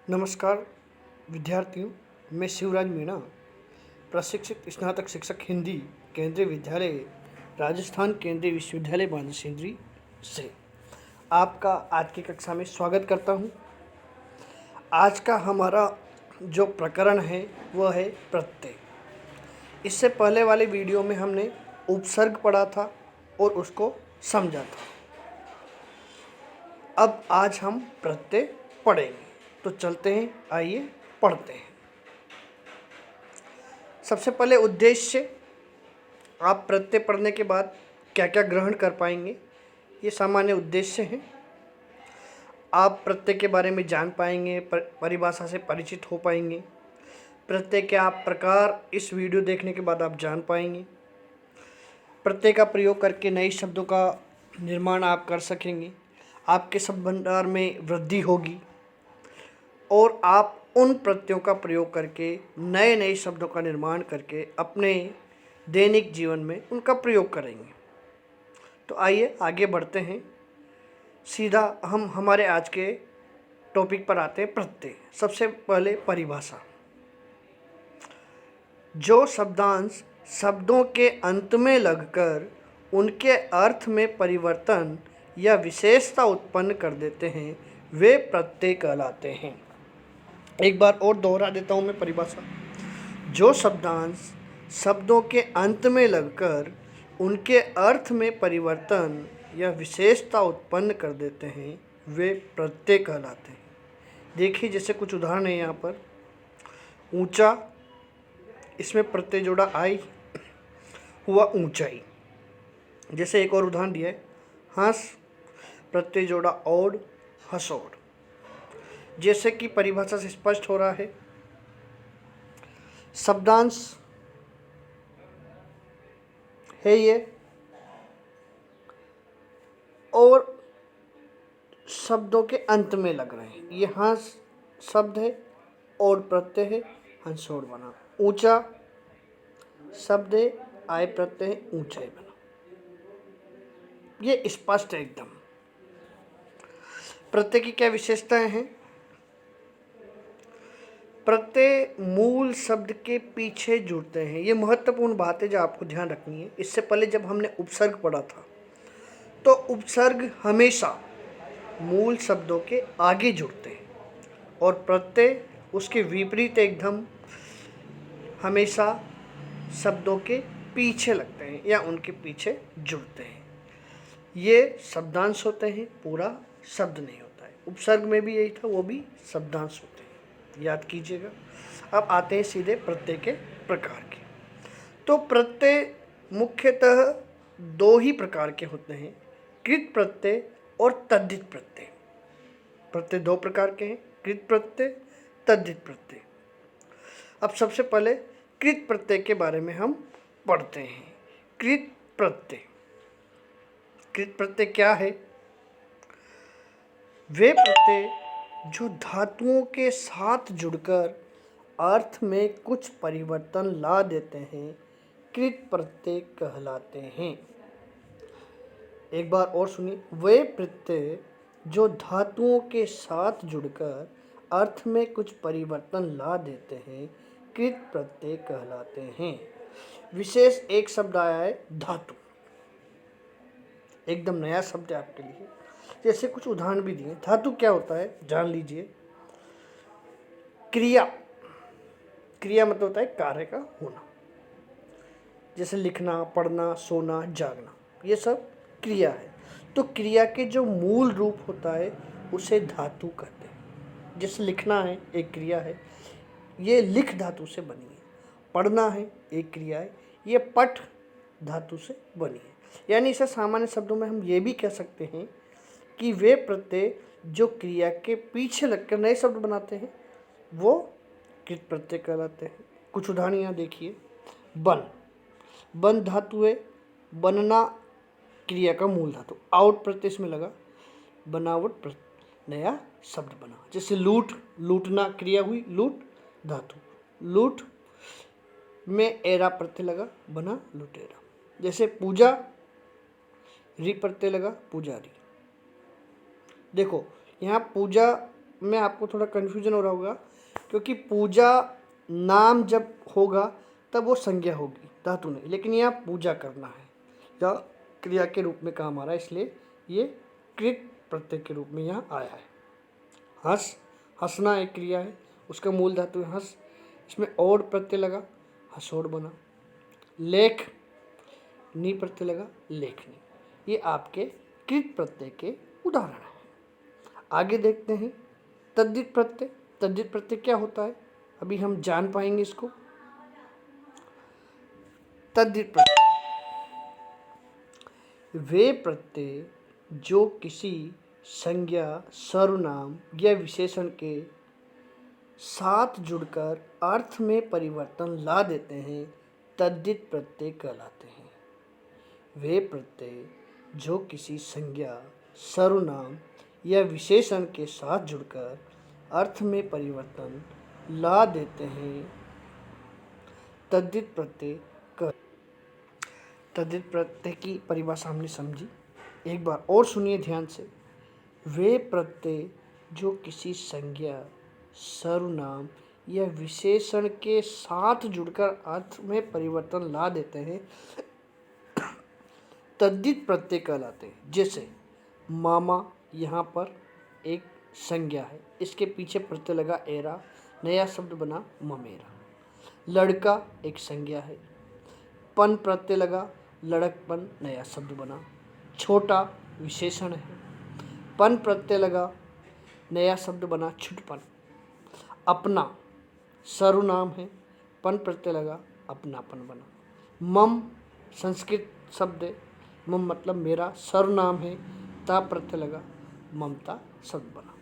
नमस्कार विद्यार्थियों, मैं शिवराज मीणा, प्रशिक्षक स्नातक शिक्षक हिंदी, केंद्रीय विद्यालय राजस्थान केंद्रीय विश्वविद्यालय बांधवसिंदरी से आपका आज की कक्षा में स्वागत करता हूं। आज का हमारा जो प्रकरण है वह है प्रत्यय। इससे पहले वाले वीडियो में हमने उपसर्ग पढ़ा था और उसको समझा था। अब आज हम प्रत्यय पढ़ेंगे, तो चलते हैं, आइए पढ़ते हैं। सबसे पहले उद्देश्य, आप प्रत्यय पढ़ने के बाद क्या क्या ग्रहण कर पाएंगे, ये सामान्य उद्देश्य हैं। आप प्रत्यय के बारे में जान पाएंगे, परिभाषा से परिचित हो पाएंगे। प्रत्यय के आप प्रकार इस वीडियो देखने के बाद आप जान पाएंगे। प्रत्यय का प्रयोग करके नए शब्दों का निर्माण आप कर सकेंगे। आपके शब्द भंडार में वृद्धि होगी और आप उन प्रत्ययों का प्रयोग करके नए नए शब्दों का निर्माण करके अपने दैनिक जीवन में उनका प्रयोग करेंगे। तो आइए आगे बढ़ते हैं, सीधा हम हमारे आज के टॉपिक पर आते हैं, प्रत्यय। सबसे पहले परिभाषा। जो शब्दांश शब्दों के अंत में लगकर उनके अर्थ में परिवर्तन या विशेषता उत्पन्न कर देते हैं वे प्रत्यय कहलाते हैं। एक बार और दोहरा देता हूँ मैं परिभाषा। जो शब्दांश शब्दों के अंत में लगकर उनके अर्थ में परिवर्तन या विशेषता उत्पन्न कर देते हैं वे प्रत्यय कहलाते हैं। देखिए, जैसे कुछ उदाहरण है यहाँ पर। ऊंचा, इसमें प्रत्यय जोड़ा आई, हुआ ऊंचाई। जैसे एक और उदाहरण दिया है, हंस, प्रत्यय जोड़ा ओड, हसोड़। जैसे कि परिभाषा से स्पष्ट हो रहा है, शब्दांश है ये और शब्दों के अंत में लग रहे हैं। ये हंस शब्द है और प्रत्यय है, हंसोड़ बना। ऊंचा शब्द है, आय प्रत्यय है, ऊंचाई बना। ये स्पष्ट है एकदम। प्रत्यय की क्या विशेषताएं हैं? प्रत्यय मूल शब्द के पीछे जुड़ते हैं। ये महत्वपूर्ण बात है जो आपको ध्यान रखनी है। इससे पहले जब हमने उपसर्ग पढ़ा था तो उपसर्ग हमेशा मूल शब्दों के आगे जुड़ते हैं और प्रत्यय उसके विपरीत एकदम हमेशा शब्दों के पीछे लगते हैं या उनके पीछे जुड़ते हैं। ये शब्दांश होते हैं, पूरा शब्द नहीं होता है। उपसर्ग में भी यही था, वो भी शब्दांश होते हैं, याद कीजिएगा। अब आते हैं सीधे प्रत्यय के प्रकार के। तो प्रत्यय मुख्यतः दो ही प्रकार के होते हैं, कृत प्रत्यय और तद्धित प्रत्यय। प्रत्यय दो प्रकार के हैं, कृत प्रत्यय, तद्धित प्रत्यय। अब सबसे पहले कृत प्रत्यय के बारे में हम पढ़ते हैं। कृत प्रत्यय, कृत प्रत्यय क्या है? वे प्रत्यय जो धातुओं के साथ जुड़कर अर्थ में कुछ परिवर्तन ला देते हैं कृत प्रत्यय कहलाते हैं। एक बार और सुनिए, वे प्रत्यय जो धातुओं के साथ जुड़कर अर्थ में कुछ परिवर्तन ला देते हैं कृत प्रत्यय कहलाते हैं। विशेष एक शब्द आया है, धातु। एकदम नया शब्द है आपके लिए। जैसे कुछ उदाहरण भी दिए। धातु क्या होता है जान लीजिए। क्रिया, क्रिया मतलब होता है कार्य का होना। जैसे लिखना, पढ़ना, सोना, जागना, ये सब क्रिया है। तो क्रिया के जो मूल रूप होता है उसे धातु कहते हैं। जैसे लिखना है, एक क्रिया है, ये लिख धातु से बनी है। पढ़ना है, एक क्रिया है, ये पठ धातु से बनी है। यानी इसे सामान्य शब्दों में हम ये भी कह सकते हैं कि वे प्रत्यय जो क्रिया के पीछे लगकर नए शब्द बनाते हैं वो कृत प्रत्यय कहलाते हैं। कुछ उदाहरण यहाँ देखिए। बन, बन धातु है, बनना क्रिया का मूल धातु, आउट प्रत्यय इसमें लगा, बनावट नया शब्द बना। जैसे लूट, लूटना क्रिया हुई, लूट धातु, लूट में एरा प्रत्यय लगा, बना लुटेरा। जैसे पूजा, री प्रत्यय लगा, पुजारी। देखो यहाँ पूजा में आपको थोड़ा कन्फ्यूजन हो रहा होगा, क्योंकि पूजा नाम जब होगा तब वो संज्ञा होगी, धातु नहीं। लेकिन यहाँ पूजा करना है या क्रिया के रूप में काम आ रहा है, इसलिए ये कृत प्रत्यय के रूप में यहाँ आया है। हंस, हंसना एक क्रिया है, उसका मूल धातु है हंस, इसमें और प्रत्यय लगा, हसोड़ बना। लेख, नी प्रत्यय लगा, लेखनी। ये आपके कृत प्रत्यय के उदाहरण हैं। आगे देखते हैं तद्धित प्रत्यय। तद्धित प्रत्यय क्या होता है, अभी हम जान पाएंगे इसको। तद्धित प्रत्यय वे प्रत्यय जो किसी संज्ञा, सर्वनाम या विशेषण के साथ जुड़कर अर्थ में परिवर्तन ला देते हैं, तद्धित प्रत्यय कहलाते हैं। वे प्रत्यय जो किसी संज्ञा, सर्वनाम या विशेषण के साथ जुड़कर अर्थ में परिवर्तन ला देते हैं, तद्धित प्रत्यय तद्धित प्रत्यय की परिभाषा हमने समझी। एक बार और सुनिए ध्यान से। वे प्रत्यय जो किसी संज्ञा, सर्वनाम या विशेषण के साथ जुड़कर अर्थ में परिवर्तन ला देते हैं, तद्धित प्रत्यय कहलाते हैं। जैसे मामा, यहाँ पर एक संज्ञा है, इसके पीछे प्रत्यय लगा एरा, नया शब्द बना ममेरा। लड़का एक संज्ञा है, पन प्रत्यय लगा, लड़कपन नया शब्द बना। छोटा विशेषण है, पन प्रत्यय लगा, नया शब्द बना छुटपन। अपना सर्वनाम है, पन प्रत्यय लगा, अपनापन बना। मम संस्कृत शब्द है, मम मतलब मेरा, सर्वनाम है, ता प्रत्यय लगा, ममता शब्द बना।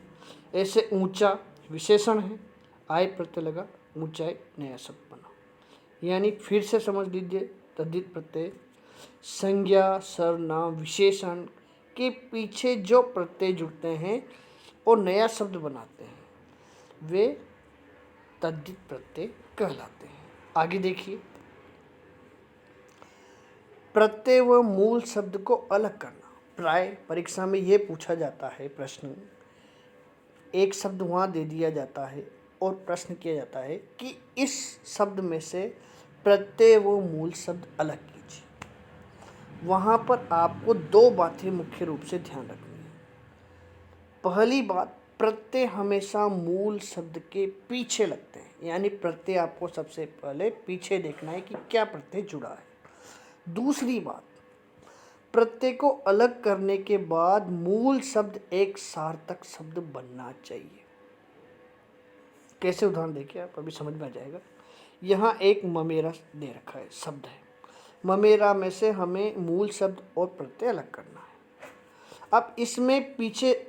ऐसे ऊंचा विशेषण है, आय प्रत्यय लगा, ऊंचाई नया शब्द बना। यानी फिर से समझ लीजिए, तद्धित प्रत्यय संज्ञा, सर्वनाम, विशेषण के पीछे जो प्रत्यय जुड़ते हैं और नया शब्द बनाते हैं, वे तद्धित प्रत्यय कहलाते हैं। आगे देखिए, प्रत्यय व मूल शब्द को अलग करना। प्राय परीक्षा में ये पूछा जाता है प्रश्न, एक शब्द वहाँ दे दिया जाता है और प्रश्न किया जाता है कि इस शब्द में से प्रत्यय व मूल शब्द अलग कीजिए। वहाँ पर आपको दो बातें मुख्य रूप से ध्यान रखनी है। पहली बात, प्रत्यय हमेशा मूल शब्द के पीछे लगते हैं, यानी प्रत्यय आपको सबसे पहले पीछे देखना है कि क्या प्रत्यय जुड़ा है। दूसरी बात, प्रत्यय को अलग करने के बाद मूल शब्द एक सार्थक शब्द बनना चाहिए। कैसे उदाहरण देखिए, आप अभी समझ में आ जाएगा। यहाँ एक ममेरा दे रखा है, शब्द है, ममेरा में से हमें मूल शब्द और प्रत्यय अलग करना है। अब इसमें पीछे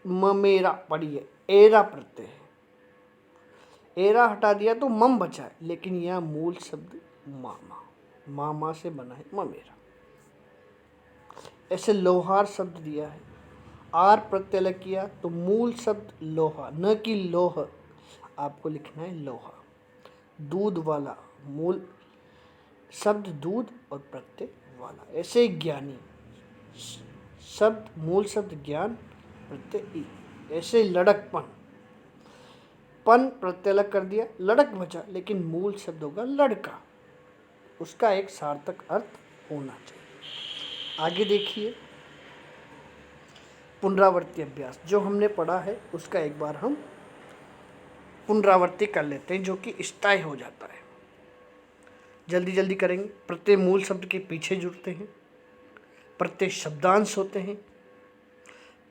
ममेरा पढ़िए, एरा प्रत्यय है, एरा हटा दिया तो मम बचा है, लेकिन यह मूल शब्द मामा, मामा से बना है ममेरा। ऐसे लोहार शब्द दिया है, आर प्रत्यय लग किया तो मूल शब्द लोहा, न कि लोह, आपको लिखना है लोहा। दूध वाला, मूल शब्द दूध और प्रत्यय वाला। ऐसे ज्ञानी शब्द, मूल शब्द ज्ञान, प्रत्यय ई। ऐसे लड़कपन, पन प्रत्यय अलग कर दिया, लड़क बचा, लेकिन मूल शब्द होगा लड़का, उसका एक सार्थक अर्थ होना चाहिए। आगे देखिए, पुनरावृत्ति अभ्यास जो हमने पढ़ा है उसका एक बार हम पुनरावृत्ति कर लेते हैं, जो कि स्थायी हो जाता है। जल्दी जल्दी करेंगे। प्रत्यय मूल शब्द के पीछे जुड़ते हैं, प्रत्यय शब्दांश होते हैं,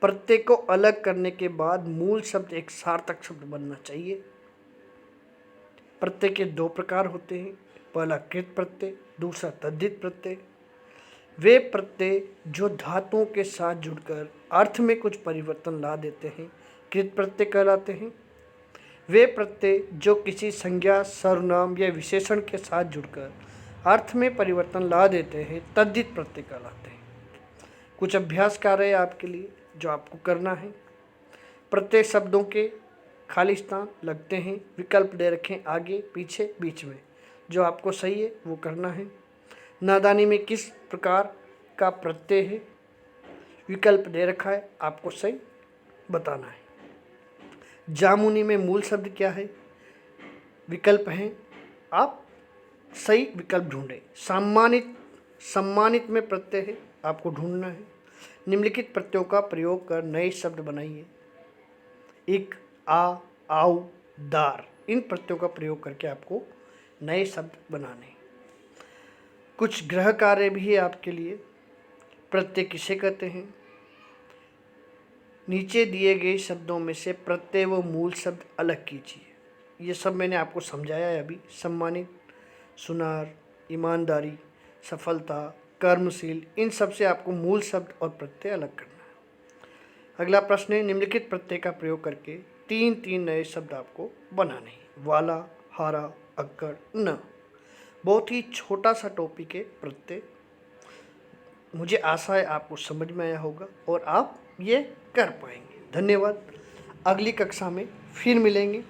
प्रत्यय को अलग करने के बाद मूल शब्द एक सार्थक शब्द बनना चाहिए। प्रत्यय के दो प्रकार होते हैं, पहला कृत प्रत्यय, दूसरा तद्धित प्रत्यय। वे प्रत्यय जो धातुओं के साथ जुड़कर अर्थ में कुछ परिवर्तन ला देते हैं, कृत प्रत्यय कहलाते हैं। वे प्रत्यय जो किसी संज्ञा, सर्वनाम या विशेषण के साथ जुड़कर अर्थ में परिवर्तन ला देते हैं, तद्धित प्रत्यय कहलाते हैं। कुछ अभ्यास कार्य है आपके लिए जो आपको करना है। प्रत्यय शब्दों के खाली स्थान लगते हैं, विकल्प दे रखें आगे, पीछे, बीच में। जो आपको सही है वो करना है। नादानी में किस प्रकार का प्रत्यय है, विकल्प दे रखा है, आपको सही बताना है। जामुनी में मूल शब्द क्या है? विकल्प हैं, आप सही विकल्प ढूंढें। सम्मानित, सम्मानित में प्रत्यय है, आपको ढूंढना है। निम्नलिखित प्रत्ययों का प्रयोग कर नए शब्द बनाइए। इक, आ, आओ, दार, इन प्रत्ययों का प्रयोग करके आपको नए शब्द बनाने हैं। कुछ गृह कार्य भी है आपके लिए। प्रत्यय किसे कहते हैं? नीचे दिए गए शब्दों में से प्रत्यय व मूल शब्द अलग कीजिए। ये सब मैंने आपको समझाया है अभी। सम्मानित, सुनार, ईमानदारी, सफलता, कर्मशील, इन सब से आपको मूल शब्द और प्रत्यय अलग करना है। अगला प्रश्न है, निम्नलिखित प्रत्यय का प्रयोग करके तीन तीन नए शब्द आपको बनाने हैं। वाला, हारा, अक्कड़, न। बहुत ही छोटा सा टॉपिक है प्रत्यय। मुझे आशा है आपको समझ में आया होगा और आप ये कर पाएंगे। धन्यवाद। अगली कक्षा में फिर मिलेंगे।